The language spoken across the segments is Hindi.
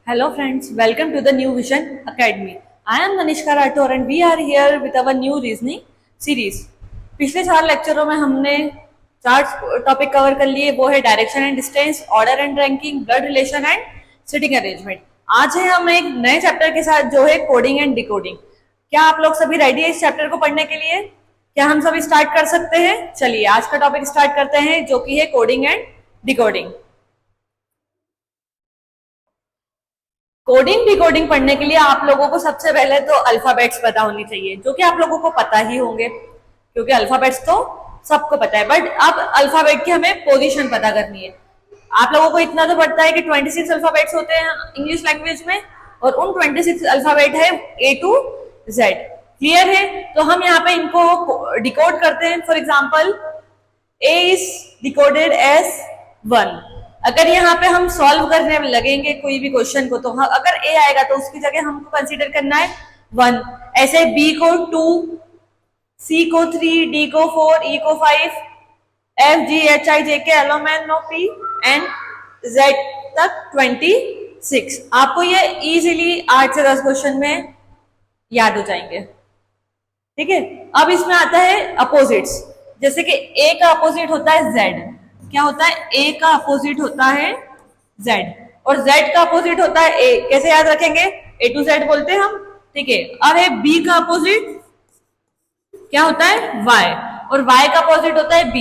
Hello friends, welcome to the New Vision Academy. I am Manishka Rathore and we are here with our new reasoning series. पिछले 4 लेक्चरों में हमने 4 टॉपिक कवर कर लिए, वो है direction and distance, order and ranking, blood relation and sitting arrangement. आज है हम एक नए चैप्टर के साथ जो है कोडिंग एंड डिकोडिंग। क्या आप लोग सभी रेडी है इस चैप्टर को पढ़ने के लिए? क्या हम सभी स्टार्ट कर सकते हैं? चलिए आज का टॉपिक स्टार्ट करते हैं जो कि है coding and decoding. Coding decoding पढ़ने के लिए आप लोगों को सबसे पहले तो अल्फाबेट्स पता होनी चाहिए, जो कि आप लोगों को पता ही होंगे क्योंकि अल्फाबेट्स तो सबको पता है। बट अब अल्फाबेट की हमें पोजीशन पता करनी है। आप लोगों को इतना तो पता है कि 26 अल्फाबेट्स होते हैं इंग्लिश लैंग्वेज में और उन 26 अल्फाबेट है A to Z। क्लियर है? तो हम यहाँ पे इनको डिकोड करते हैं। For example A is decoded as 1। अगर यहाँ पे हम सॉल्व करने में लगेंगे कोई भी क्वेश्चन को, तो अगर A आएगा तो उसकी जगह हमको कंसीडर करना है 1। ऐसे B को 2, C को 3, D को 4, E को 5, F G H I J K L M N O P and Z तक 26। आपको ये इजीली 8 से 10 क्वेश्चन में याद हो जाएंगे। ठीक है, अब इसमें आता है अपोजिट्स। जैसे कि A का अपोजिट होता है Z। क्या होता है? A का अपोजिट होता है Z और Z का अपोजिट होता है A। कैसे याद रखेंगे? A to Z बोलते हैं हम। ठीक है, अब है B का अपोजिट क्या होता है? Y और Y का अपोजिट होता है B।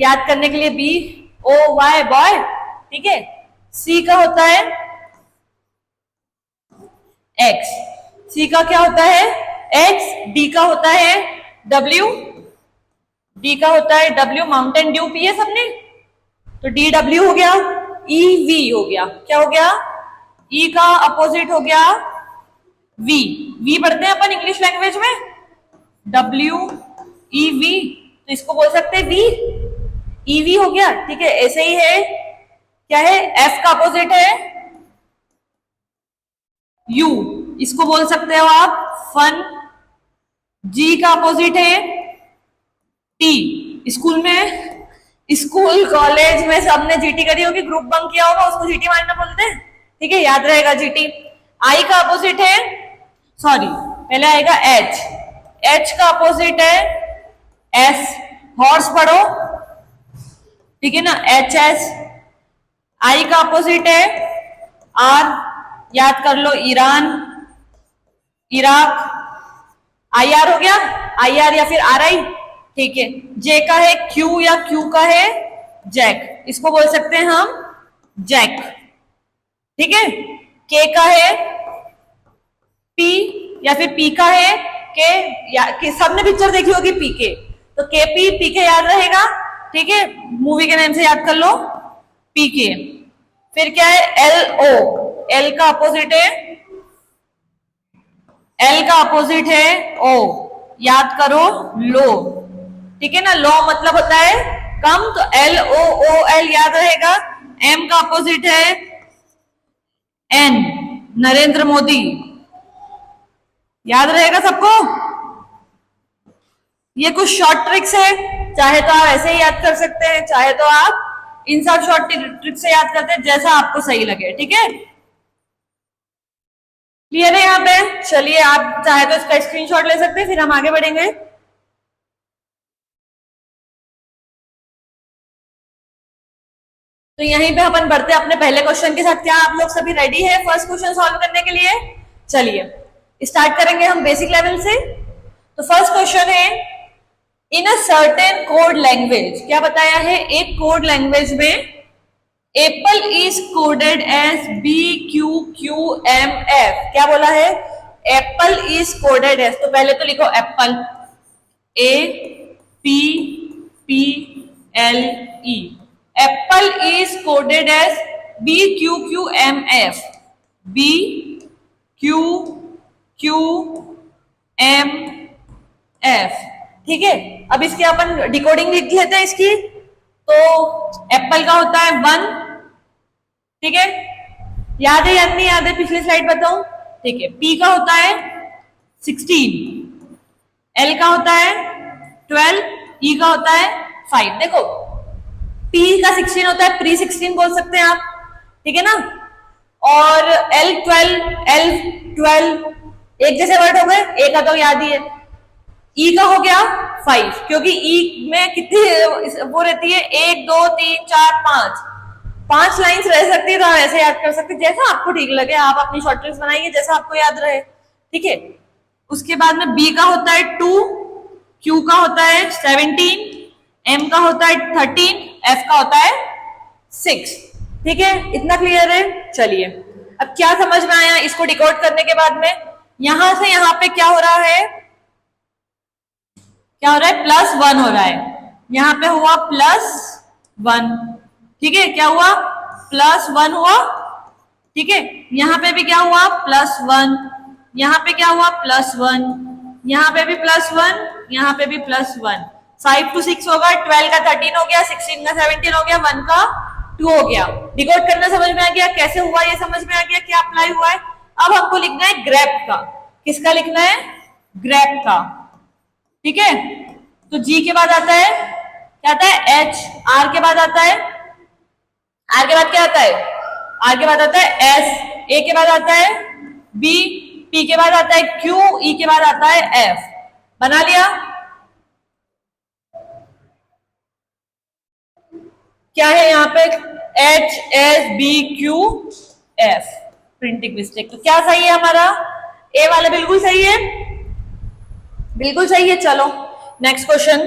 याद करने के लिए B O Y बॉय। ठीक है, C का होता है X। C का क्या होता है? X। D का होता है W। D का होता है W। माउंटेन ड्यू पी है सबने, तो DW हो गया। EV हो गया। क्या हो गया? E का अपोजिट हो गया V। V पढ़ते हैं अपन इंग्लिश लैंग्वेज में, WEV, तो इसको बोल सकते हैं V। EV हो गया। ठीक है, ऐसे ही है। क्या है? F का अपोजिट है U, इसको बोल सकते हो आप फन। G का अपोजिट है T। स्कूल कॉलेज में सबने जीटी करी होगी, ग्रुप बंक किया होगा, उसको जीटी मारना बोलते हैं। ठीक है, याद रहेगा जीटी। आई का अपोजिट है, सॉरी पहले आएगा एच। एच का अपोजिट है एस। हॉर्स पढ़ो, ठीक है ना, एच एस। आई का अपोजिट है आर। याद कर लो, ईरान, इराक। आई आर हो गया, आई आर या फिर आर आई। ठीक है, जे का है क्यू या क्यू का है जैक, इसको बोल सकते हैं हम जैक। ठीक है, के का है पी या फिर पी का है के, या के सबने पिक्चर देखी होगी पी के, तो के पी, पी के याद रहेगा। ठीक है, मूवी के नाम से याद कर लो पी के। फिर क्या है? L O. एल का अपोजिट है, एल का अपोजिट है ओ। याद करो लो। ठीक है ना, लो मतलब होता है कम, तो एल ओ ओ एल याद रहेगा। एम का अपोजिट है एन, नरेंद्र मोदी। याद रहेगा सबको? ये कुछ शॉर्ट ट्रिक्स है, चाहे तो आप ऐसे ही याद कर सकते हैं, चाहे तो आप इन सब शॉर्ट ट्रिक से याद करते हैं, जैसा आपको सही लगे। ठीक है, क्लियर है यहाँ पे? चलिए, आप चाहे तो इसका स्क्रीनशॉट ले सकते हैं, फिर हम आगे बढ़ेंगे। तो यहीं पे अपन बढ़ते हैं अपने पहले क्वेश्चन के साथ। क्या आप लोग सभी रेडी है फर्स्ट क्वेश्चन सॉल्व करने के लिए? चलिए स्टार्ट करेंगे हम बेसिक लेवल से। तो फर्स्ट क्वेश्चन है, in a certain code language. क्या बताया है? एक कोड लैंग्वेज में apple is coded as BQQMF। क्या बोला है? एप्पल इज कोडेड एज, तो पहले तो लिखो apple, APPLE। Apple is coded as BQQMF। BQQMF। ठीक है, अब इसकी अपन डिकोडिंग लिख लेते हैं इसकी। तो एप्पल का होता है 1। ठीक है, याद है याद नहीं याद है? पिछली स्लाइड बताऊं? ठीक है, P का होता है 16, L का होता है 12, E का होता है 5। देखो, P का 16 होता है प्री 16 बोल सकते हैं आप। ठीक है ना, और L12 एक जैसे वर्ड हो गए, ए का तो याद ही है। ई का हो गया 5, क्योंकि ई में कितनी वो रहती है, 1 2 3 4 5 लाइंस रह सकती है, तो आप ऐसे याद कर सकते हैं जैसा आपको ठीक लगे। आप अपनी शॉर्ट ट्रिक्स बनाइए जैसा आपको याद रहे, ठीक है। उसके बाद में बी का होता है 2, क्यू का होता है 17, एम का होता है 13, एफ का होता है 6, ठीक है। इतना क्लियर है। चलिए अब क्या समझ में आया इसको डिकोड करने के बाद में, यहां से यहां पे क्या हो रहा है, क्या हो रहा है, +1 हो रहा है। यहां पे हुआ +1, ठीक है। क्या हुआ, +1 हुआ, ठीक है। यहां पे भी क्या हुआ, +1, यहां पे क्या हुआ, +1, यहां पे भी +1, यहां पे भी +1। 5 to 6 होगा, 12 का 13 हो गया, 16 का 17 हो गया, 1 का 2 हो गया। डिकोड करना समझ में आ गया, कैसे हुआ ये समझ में आ गया, क्या अप्लाई हुआ है। अब हमको लिखना है ग्रेप का। किसका लिखना है, ग्रेप का, ठीक है। तो जी के बाद आता है, क्या आता है, एच। आर के बाद आता है, आर के बाद क्या आता है, आर के बाद आता है एस। ए के बाद आता है बी, पी के बाद आता है क्यू, ई के बाद आता है एफ। बना लिया। क्या है यहाँ पे, H S B Q F, printing mistake. तो क्या सही है हमारा, ए वाला बिल्कुल सही है, बिल्कुल सही है। चलो next question.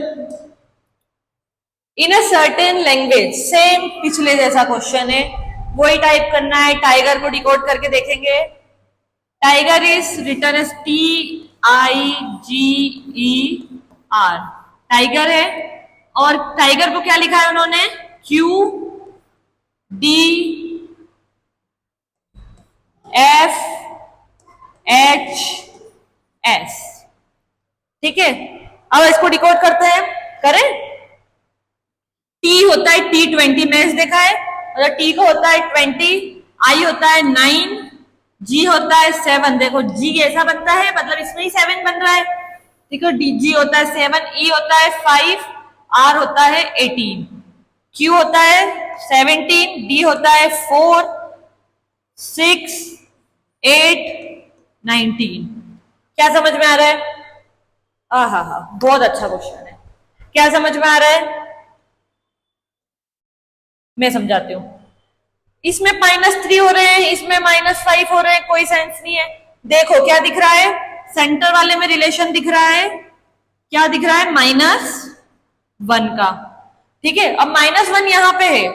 In a certain language, same पिछले जैसा क्वेश्चन है, वही टाइप करना है। टाइगर को डिकोड करके देखेंगे। Tiger is written as TIGER, tiger है। और टाइगर को क्या लिखा है उन्होंने, QDFHS, ठीक है। अब इसको डिकोड करते हैं, करें। टी होता है T20, मैच देखा है, और टी को होता है 20, आई होता है 9, जी होता है 7। देखो जी ऐसा बनता है, मतलब इसमें ही 7 बन रहा है, ठीक है। जी होता है 7, ई होता है 5, आर होता है 18, क्यू होता है 17, डी होता है 4, 6, 8, 19। क्या समझ में आ रहा है, हा, बहुत अच्छा क्वेश्चन है। क्या समझ में आ रहा है, मैं समझाती हूँ। इसमें -3 हो रहे हैं, इसमें -5 हो रहे हैं, कोई सेंस नहीं है। देखो क्या दिख रहा है, सेंटर वाले में रिलेशन दिख रहा है, क्या दिख रहा है, -1 का, ठीक है। अब -1 यहां पे है,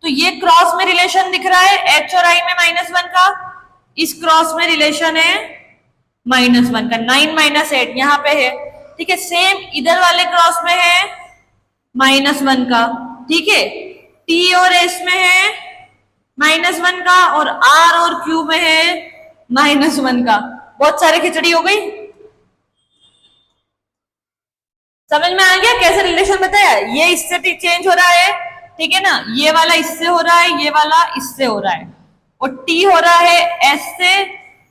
तो ये क्रॉस में रिलेशन दिख रहा है, एच और आई में -1 का, इस क्रॉस में रिलेशन है -1 का। 9 - 8 यहां पे है, ठीक है। सेम इधर वाले क्रॉस में है -1 का, ठीक है। टी और एस में है -1 का, और आर और क्यू में है -1 का। बहुत सारी खिचड़ी हो गई। समझ में आ गया कैसे रिलेशन बताया, ये इससे चेंज हो रहा है, ठीक है ना। ये वाला इससे हो रहा है, ये वाला इससे हो रहा है, और टी हो रहा है एस से,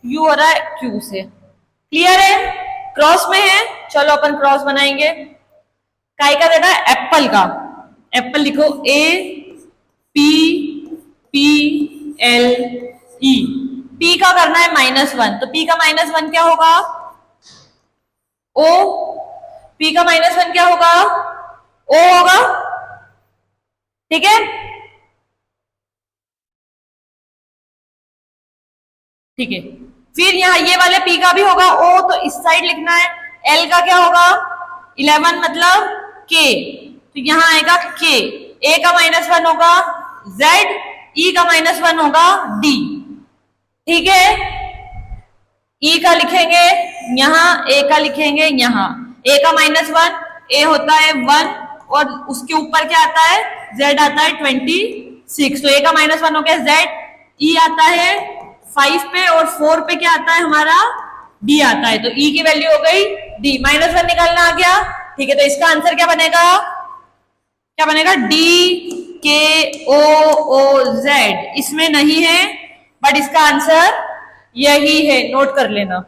यू हो रहा है क्यू से। क्लियर है, क्रॉस में है। चलो अपन क्रॉस बनाएंगे। काय का देना है, एप्पल का। एप्पल लिखो APPLE। पी का करना है -1, तो पी का -1 क्या होगा, ओ। पी का -1 क्या होगा, ओ होगा, ठीक है, ठीक है। फिर यहाँ ये वाले पी का भी होगा ओ, तो इस साइड लिखना है। एल का क्या होगा, 11 मतलब के, तो यहां आएगा के। ए का -1 होगा जेड, ई का -1 होगा डी, ठीक है। ई का लिखेंगे यहां, ए का लिखेंगे यहां। ए का -1, ए होता है 1, और उसके ऊपर क्या आता है, जेड आता है 26, तो ए का -1 हो गया जेड। ई आता है 5 पे, और 4 पे क्या आता है हमारा, डी आता है, तो ई की वैल्यू हो गई डी। -1 निकालना आ गया, ठीक है। तो इसका आंसर क्या बनेगा, क्या बनेगा, DKOOZ। इसमें नहीं है, बट इसका आंसर यही है, नोट कर लेना,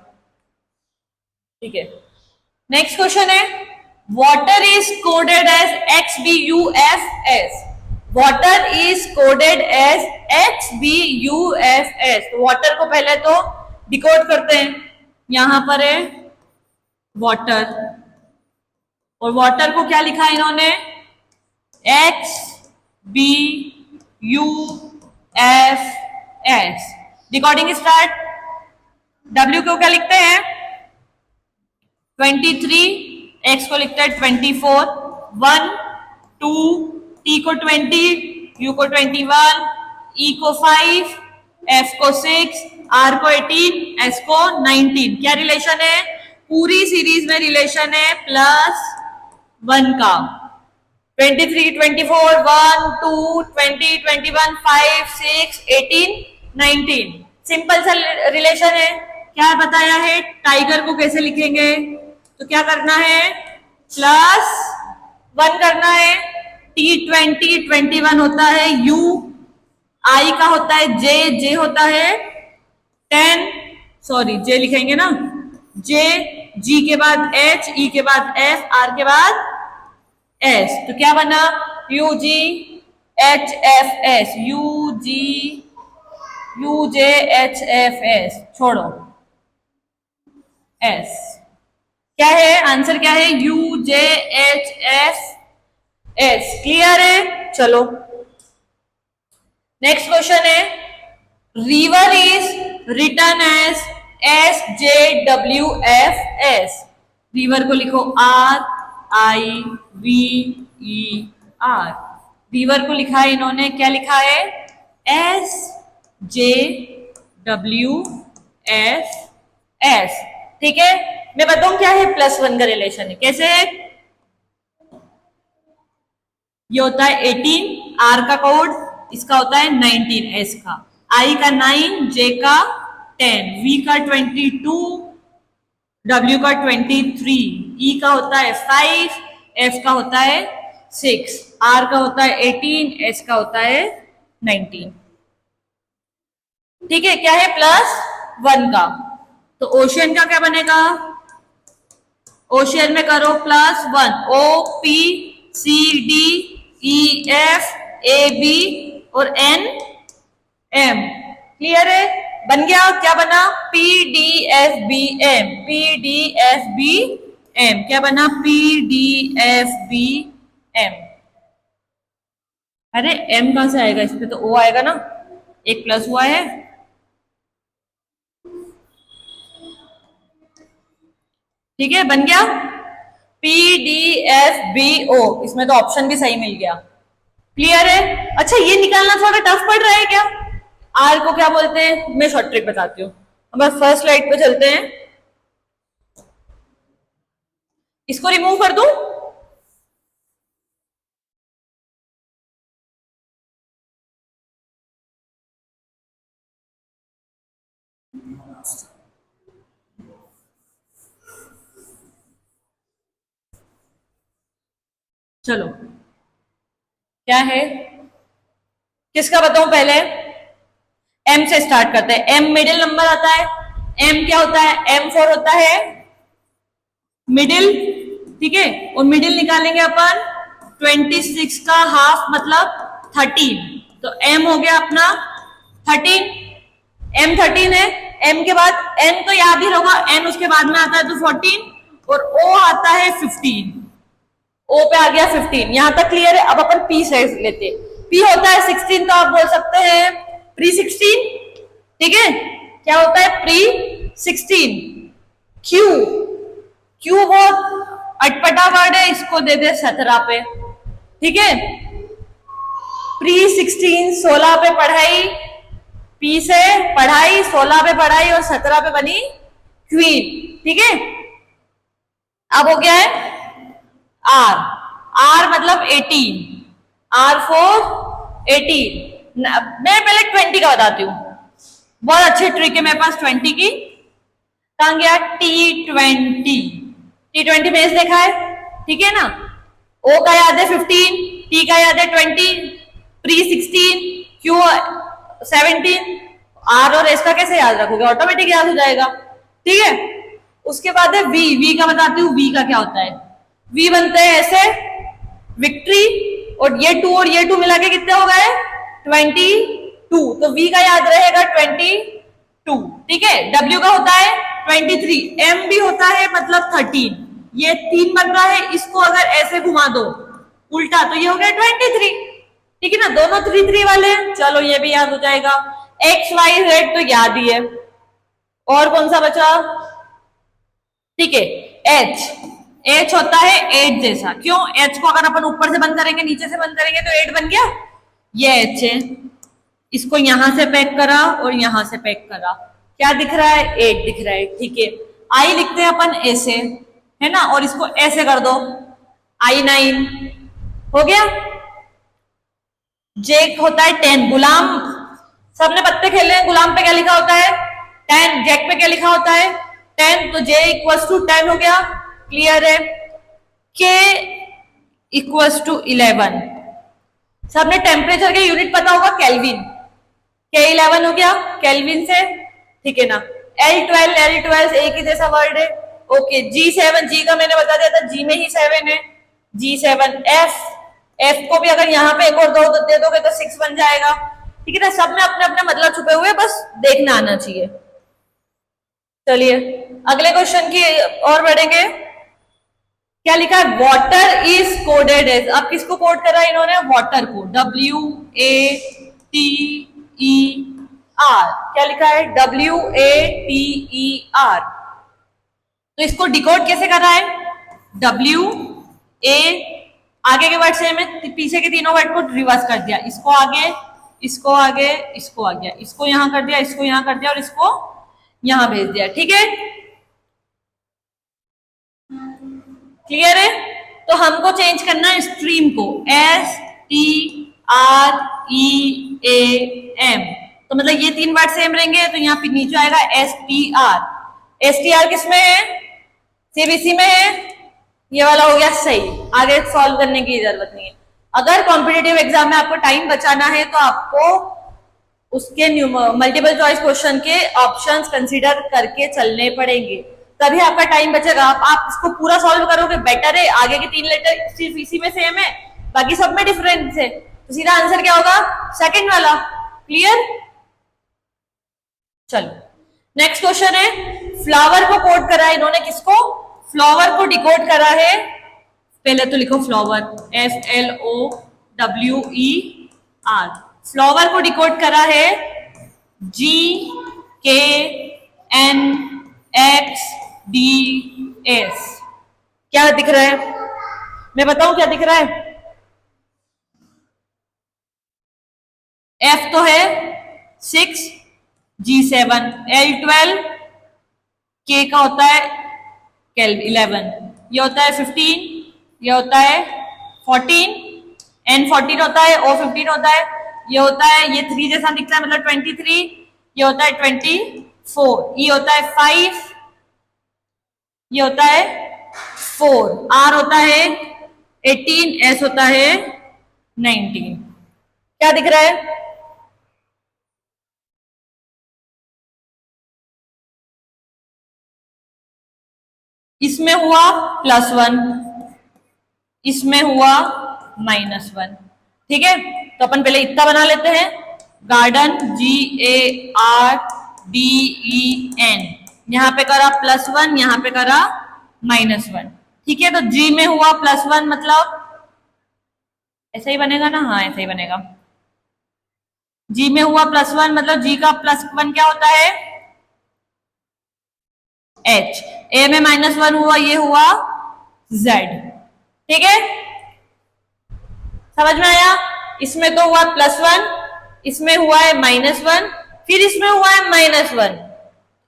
ठीक है। नेक्स्ट क्वेश्चन है, water is coded as XBUFS। Water is coded as HBUFS। तो वाटर को पहले तो डिकोड करते हैं, यहां पर है वाटर, और वाटर को क्या लिखा है इन्होंने, HBUFS। Recording start. W को क्या लिखते हैं 23, X को लिखते हैं 24, 1 2, T को 20, U को 21, E को 5, F को 6, R को 18, S को 19। क्या रिलेशन है, पूरी सीरीज में रिलेशन है +1 का। 23, 24, 1 2 20 21 5 6 18 19। सिंपल सा रिलेशन है। क्या बताया है, टाइगर को कैसे लिखेंगे, तो क्या करना है +1 करना है। T20 21 होता है, U I का होता है, J होता है 10, सॉरी J लिखेंगे ना, J, G के बाद H, E के बाद F, R के बाद S। तो क्या बना UGHFS, UGHFS, छोड़ो S। क्या है आंसर, क्या है UJHFS। क्लियर है, चलो नेक्स्ट क्वेश्चन है, river is written as SJWFS। River को लिखो RIVER। रिवर को लिखा है इन्होंने, क्या लिखा है SJWFS। ठीक है, मैं बताऊं क्या है +1 का रिलेशन है, कैसे है, ये होता है 18, R का कोड, इसका होता है 19, S का, I का 9, J का 10, V का 22, W का 23, E का होता है 5, F का होता है 6, R का होता है 18, S का होता है 19। ठीक है, क्या है +1 का। तो ओशियन का क्या बनेगा, ओशियन में करो +1, OPCDEFAB और NM। क्लियर है, बन गया, क्या बना PDFBM। PDFBM क्या बना, PDFBM। अरे M कहां से आएगा, इस पे तो O आएगा ना, एक प्लस हुआ है। ठीक है, बन गया PDFBO, इसमें तो ऑप्शन भी सही मिल गया। क्लियर है, अच्छा ये निकालना थोड़ा टफ पड़ रहा है क्या, R को क्या बोलते हैं, मैं शॉर्ट ट्रिक बताती हूँ। अब फर्स्ट स्लाइड पे चलते हैं, इसको रिमूव कर दूं, चलो क्या है, किसका बताऊं पहले, M से स्टार्ट करते हैं। M मिडिल नंबर आता है, M क्या होता है, M4 होता है मिडिल। ठीक है, और मिडिल निकालेंगे अपन 26 का हाफ मतलब 13, तो M हो गया अपना 13, M 13 है। M के बाद N तो याद ही होगा, N उसके बाद में आता है तो 14, और O आता है 15, O पे आ गया 15, यहां तक क्लियर है। अब अपन P से लेते, P होता है 16, तो आप बोल सकते हैं प्री 16। ठीक है, क्या होता है प्री 16। Q बहुत अटपटा वर्ड है, इसको दे दे 17 पे। ठीक है, प्री 16 16 पे पढ़ाई, P से पढ़ाई, 16 पे पढ़ाई और 17 पे बनी क्वीन। ठीक है, अब हो गया है R मतलब 18, R4 18। मैं पहले 20 का बताती हूँ, बहुत अच्छी ट्रिक है मेरे पास 20 की। कहां गया T20 में देखा है, ठीक है ना। O का याद है 15, T का याद है 20, प्री 16, Q 17, R और S का कैसे याद रखोगे, ऑटोमेटिक याद हो जाएगा। ठीक है, उसके बाद है V का बताती हूँ, V का क्या होता है। V बनते हैं ऐसे, विक्ट्री और ये 2 और ये 2 मिला के कितने हो गए 22, तो v का याद रहेगा 22, ठीक है। w का होता है 23, m भी होता है मतलब 13, ये 3 बन रहा है, इसको अगर ऐसे घुमा दो उल्टा तो ये हो गया 23, ठीक है ना, दोनों 3 3 वाले हैं, चलो ये भी याद हो जाएगा। x y z तो याद ही है, और कौन सा बचा, ठीक है h होता है 8 जैसा, क्यों, h को अगर अपन ऊपर से बंद करेंगे नीचे से बंद करेंगे तो 8 बन गया, ये h है, इसको यहां से पैक करा और यहां से पैक करा, क्या दिख रहा है 8 दिख रहा है, ठीक है। i लिखते हैं अपन ऐसे, है ना, और इसको ऐसे कर दो i9 हो गया। j होता है 10, गुलाम, सबने पत्ते खेले हैं, गुलाम पे क्या लिखा होता है 10, जैक पे क्या लिखा होता है 10, तो j इक्वल्स टू 10 हो गया, क्लियर है। k इक्वल्स टू 11, सबने टेम्परेचर के यूनिट पता होगा केल्विन, k 11 हो गया केल्विन से, ठीक है ना। L12 एक ही जैसा वर्ड है, ओके। G7, G का मैंने बता दिया था, G में ही 7 है, G7 F को भी अगर यहाँ पे एक और दो दे दोगे तो 6 बन जाएगा, ठीक है ना। सब में अपने अपने मतलब छुपे हुए, बस देखना आना चाहिए। चलिए अगले क्वेश्चन की और बढ़ेंगे, क्या लिखा है, वाटर इज कोडेड एज, अब किसको कोड करा इन्होंने, वाटर को, WATER, क्या लिखा है WATER, तो इसको डिकोड कैसे कर रहा है, WA, आगे के वर्ड सेम है, पीछे के तीनों वर्ड को रिवर्स कर दिया, इसको आगे, इसको आगे, इसको आ गया, इसको यहां कर दिया, इसको यहां कर दिया और इसको यहां भेज दिया, ठीक है, क्लियर है। तो हमको चेंज करना है स्ट्रीम को, STREAM, तो मतलब ये 3 वर्ड सेम रहेंगे, तो यहाँ पे नीचे आएगा STR किसमें है, CBC में है, ये वाला हो गया सही, आगे सॉल्व करने की जरूरत नहीं है। अगर कॉम्पिटिटिव एग्जाम में आपको टाइम बचाना है तो आपको उसके मल्टीपल चॉइस क्वेश्चन के ऑप्शंस कंसीडर करके चलने पड़ेंगे, तभी आपका टाइम बचेगा। आप इसको पूरा सॉल्व करोगे बेटर है, आगे के 3 लेटर सिर्फ इसी में सेम है, बाकी सब में डिफरेंस है, तो सीधा आंसर क्या होगा, सेकंड वाला, क्लियर। चलो नेक्स्ट क्वेश्चन है, फ्लावर को कोड करा है इन्होंने, किसको, फ्लावर को डिकोड करा है, पहले तो लिखो फ्लावर, FLOWER, फ्लावर को डिकोड करा है GKNXDS, क्या दिख रहा है, मैं बताऊं क्या दिख रहा है, F तो है 6, G7, L12, K का होता है 11, ये होता है 15, ये होता है 14, N14 होता है, O15 होता है, ये होता है, ये 3 जैसा दिखता है मतलब 23, ये होता है 24, ये होता है 5, ये होता है 4, R होता है 18, S होता है 19, क्या दिख रहा है, इसमें हुआ +1, इसमें हुआ -1, ठीक है। तो अपन पहले इतना बना लेते हैं, गार्डन GARDEN, यहां पे करा +1, यहां पे करा -1, ठीक है। तो G में हुआ +1 मतलब ऐसे ही बनेगा ना, हाँ ऐसे ही बनेगा, G में हुआ +1 मतलब G का +1 क्या होता है H, A में -1 हुआ, ये हुआ Z, ठीक है, समझ में आया। इसमें तो हुआ +1, इसमें हुआ है -1, फिर इसमें हुआ है -1,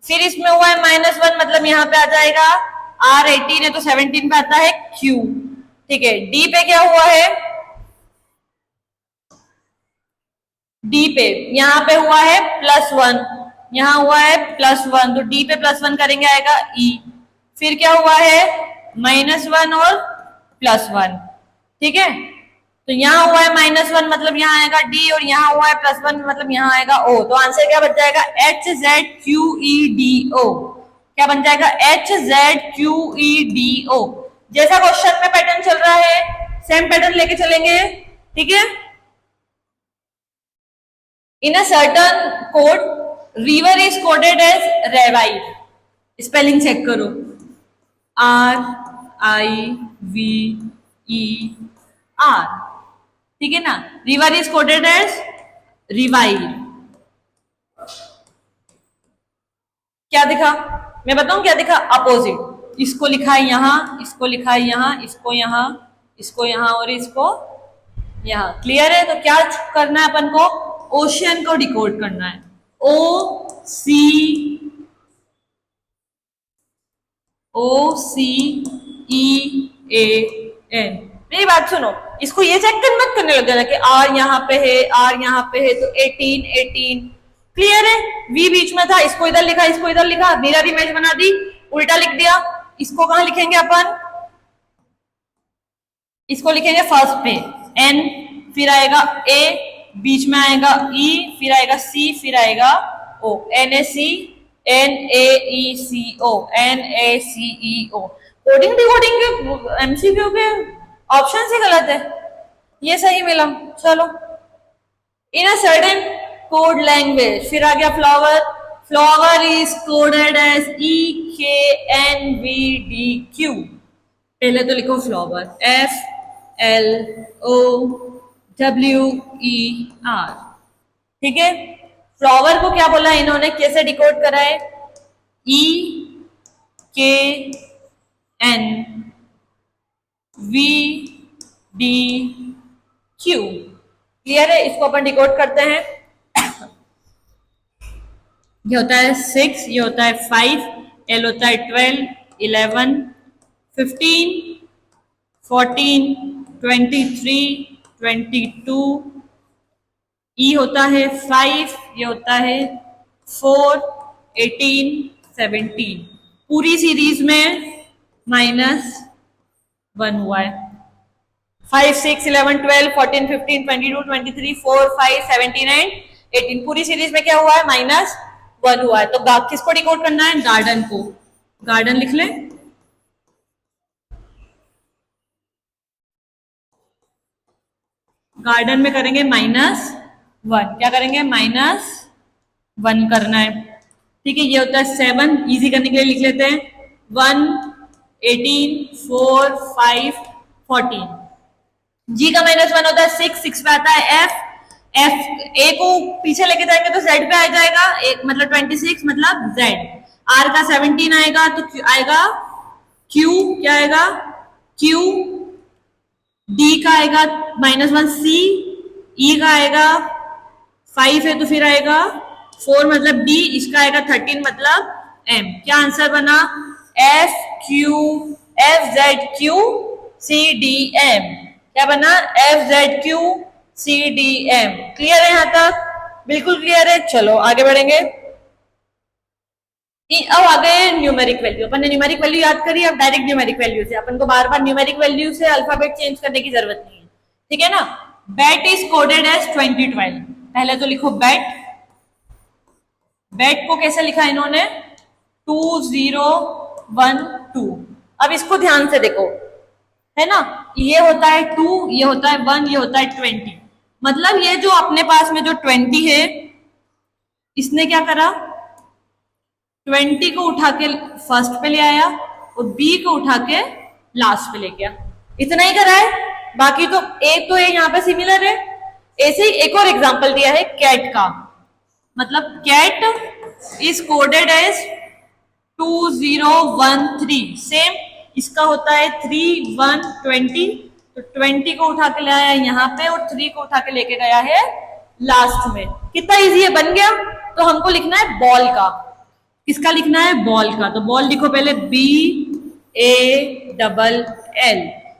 फिर इसमें हुआ है -1, मतलब यहां पे आ जाएगा R 18 है तो 17 पे आता है Q, ठीक है। D पे क्या हुआ है, D पे यहां पे हुआ है +1, यहां हुआ है +1, तो D पे +1 करेंगे आएगा E, फिर क्या हुआ है -1 और +1, ठीक है। तो यहाँ हुआ है -1 मतलब यहाँ आएगा D, और यहाँ हुआ है +1 मतलब यहाँ आएगा O, तो आंसर क्या बन जाएगा HZQEDO, क्या बन जाएगा HZQEDO। जैसा क्वेश्चन में पैटर्न चल रहा है सेम पैटर्न लेके चलेंगे, ठीक है। In a certain code river is coded as रेवाई। स्पेलिंग चेक करो, RIVER, ठीक है ना। River is coded as revive. क्या दिखा, मैं बताऊं क्या दिखा, अपोजिट। इसको लिखा है यहां, इसको लिखा है यहां, इसको यहां, इसको यहां और इसको यहां। क्लियर है। तो क्या करना है अपन को, ओशियन को डिकोड करना है। OCEAN। मेरी बात सुनो, इसको ये चेक कर मत करने लग जाना कि आर यहाँ पे है, आर यहाँ पे है तो 18। क्लियर है। वी बीच में था, इसको इधर लिखा, इसको इधर लिखा, मिरर इमेज बना दी, उल्टा लिख दिया। इसको कहां लिखेंगे अपन, इसको लिखेंगे फर्स्ट पे एन, फिर आएगा ए, बीच में आएगा ई, फिर आएगा सी, फिर आएगा ओ। NACECO। कोडिंग डिकोडिंग के MCQ के ऑप्शन ही गलत है, ये सही मिला। चलो, in a certain code language, फिर आ गया flower. Flower is coded as EKNVDQ। पहले तो लिखो फ्लावर, FLOWER, ठीक है। फ्लावर को क्या बोला इन्होंने, कैसे डिकोड करा है, EKNVDQ। क्लियर है। इसको अपन डिकोड करते हैं। ये होता है 6, ये होता है 5, L होता है 12, 11, 15, 14, 23, 22, E होता है 5, ये होता है 4, 18, 17। पूरी सीरीज में -1 हुआ है। 5, 6, 11, 12, 14, 15, 22, 23, 4, 5, 17 एंड 18। पूरी सीरीज में क्या हुआ है, -1 हुआ है। तो किसको डिकोड करना है, गार्डन को। गार्डन लिख लें, गार्डन में करेंगे -1। क्या करेंगे, -1 करना है। ठीक है। ये होता है 7, इजी करने के लिए लिख लेते हैं 1, 18, 4, 5, 14। जी का -1 होता है 6 पे आता है F। ए को पीछे लेके जाएंगे तो Z पे आ जाएगा, एक मतलब 26 मतलब Z। R का 17 आएगा तो आएगा Q, क्या आएगा Q। D का आएगा -1 C, E का आएगा 5 है तो फिर आएगा 4 मतलब D, इसका आएगा 13 मतलब M। क्या आंसर बना, FZQCDM। क्या बना, FZQCDM। क्लियर है यहां तक, बिल्कुल क्लियर है। चलो आगे बढ़ेंगे। अब आ गए न्यूमेरिक वैल्यू। अपन ने न्यूमेरिक वैल्यू याद करी, अब डायरेक्ट न्यूमेरिक वैल्यू से। अपन को बार बार न्यूमेरिक वैल्यू से अल्फाबेट चेंज करने की जरूरत नहीं है, ठीक है ना। Bat is coded as 2012। पहले तो लिखो बैट। बैट को कैसे लिखा इन्होंने, 2012। अब इसको ध्यान से देखो, है ना। ये होता है 2, ये होता है 1, ये होता है 20। मतलब ये जो अपने पास में जो 20 है, इसने क्या करा, 20 को उठा के फर्स्ट पे ले आया और B को उठा के लास्ट पे ले गया। इतना ही करा है, बाकी तो एक तो ये यहाँ पे सिमिलर है। ऐसे ही एक और एग्जांपल दिया है कैट का। मतलब cat is coded as 2013। Same इसका होता है 3, 1, 20। तो 20 को उठा के ले आया यहाँ पे और 3 को उठा के लेके गया है लास्ट में। कितना इजी है, बन गया। तो हमको लिखना है बॉल का। किसका लिखना है, बॉल का। तो बॉल लिखो पहले BALL।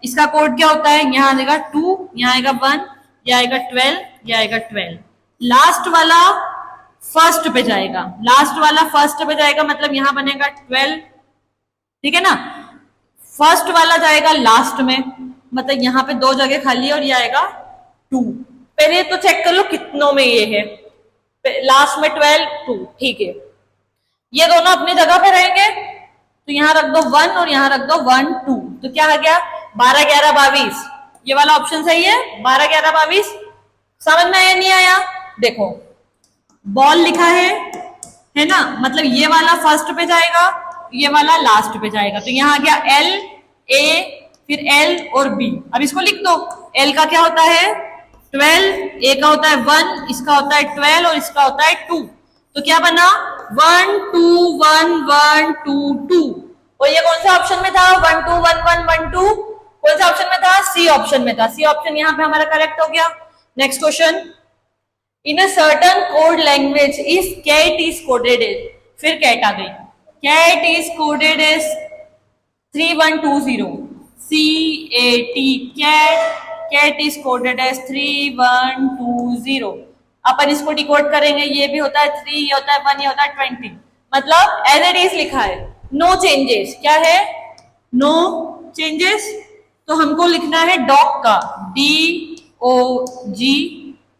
इसका कोड क्या होता है, यहाँ आएगा 2, यहाँ आएगा 1, यहाँ आएगा 12, यहाँ आएगा 12। लास्ट वाला फर्स्ट पे जाएगा, लास्ट वाला फर्स्ट पे जाएगा मतलब यहां बनेगा 12, ठीक है ना। फर्स्ट वाला जाएगा लास्ट में, मतलब यहाँ पे 2 जगह खाली है और ये आएगा 2। पहले तो चेक कर लो कितनों में ये है, लास्ट में 12, 2, ठीक है। ये दोनों अपनी जगह पे रहेंगे तो यहां रख दो 1 और यहां रख दो 1, 2। तो क्या आ गया, 12, 11, 22। ये वाला ऑप्शन सही है। 12 11 22 समझ में आया नहीं आया? देखो बॉल लिखा है ना, मतलब ये वाला फर्स्ट पे जाएगा, ये वाला लास्ट पे जाएगा, तो यहाँ आ गया एल ए फिर एल और बी। अब इसको लिख दो। एल का क्या होता है 12, ए का होता है 1, इसका होता है 12 और इसका होता है 2। तो क्या बना 1 2 1 1 2 2। और ये कौन सा ऑप्शन में था 1 2 1 1 1 2? कौन सा ऑप्शन में था? सी ऑप्शन में था। सी ऑप्शन यहाँ पे हमारा करेक्ट हो गया। Next question, in a certain code language if cat is coded as, फिर कैट आ गई, cat is coded as 3120 CAT, cat is coded as 3120। अपन इसको डिकोड करेंगे, ये भी होता है 3, ये होता है 1, ये होता है 20, मतलब एज इट इज लिखा है, नो चेंजेस। क्या है? No changes. तो हमको लिखना है डॉग का, DOG,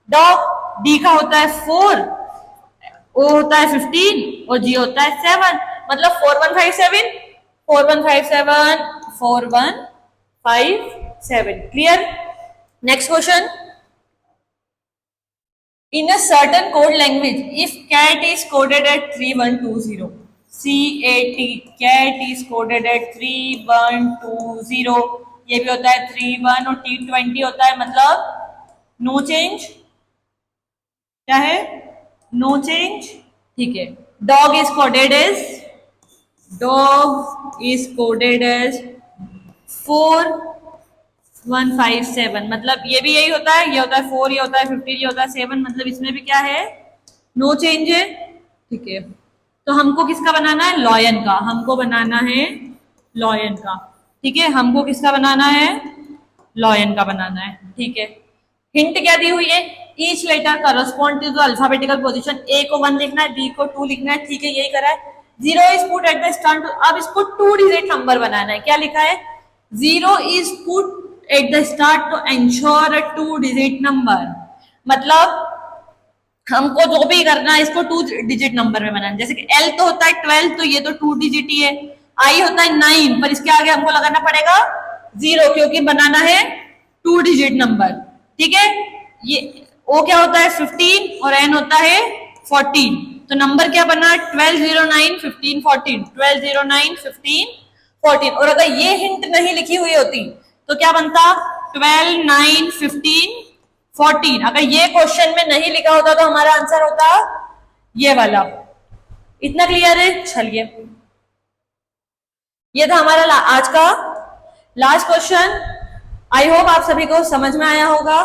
डॉग। डी का होता है 4, ओ होता है 15 और जी होता है 7, मतलब 4157 4157 4157। Clear? Next question, in a certain code language if cat is coded at 3120 CAT, cat is coded at 3120, ये भी होता है 31 और T20 होता है, मतलब नो चेंज। क्या है? No change. ठीक है। Dog is coded as, dog is coded as 4157, मतलब ये भी यही होता है, ये होता है 4, ये होता है 15, ये होता है 7, मतलब इसमें भी क्या है? नो चेंज है। ठीक है, तो हमको किसका बनाना है? लॉयन का। हमको बनाना है लॉयन का। ठीक है, हमको किसका बनाना है? लॉयन का बनाना है। ठीक है, हिंट क्या दी हुई है? Each letter correspond to the alphabetical position. A को 1 लिखना है, बी को 2 लिखना है। ठीक है, यही करा है। 0 is put at the start. अब इसको 2 डिजिट नंबर बनाना है। क्या लिखा है? 0 is put at the start to ensure a 2 digit number, मतलब हमको जो भी करना है इसको 2 डिजिट नंबर में बनाना है। जैसे कि एल तो होता है 12, तो ये तो 2 डिजिट ही है। आई होता है 9, पर इसके आगे हमको लगाना पड़ेगा 0, क्योंकि बनाना है 2 डिजिट नंबर। ठीक है, ये ओ क्या होता है 15 और एन होता है 14, तो नंबर क्या बना? 12 0 9 15 14, 12 0 9 15 14। और अगर ये हिंट नहीं लिखी हुई होती तो क्या बनता? 12 9 15 14। अगर ये क्वेश्चन में नहीं लिखा होता तो हमारा आंसर होता ये वाला। इतना क्लियर है? चलिए, ये था हमारा आज का लास्ट क्वेश्चन। आई होप आप सभी को समझ में आया होगा।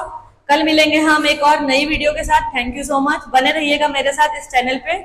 कल मिलेंगे हम एक और नई वीडियो के साथ। थैंक यू सो मच, बने रहिएगा मेरे साथ इस चैनल पे।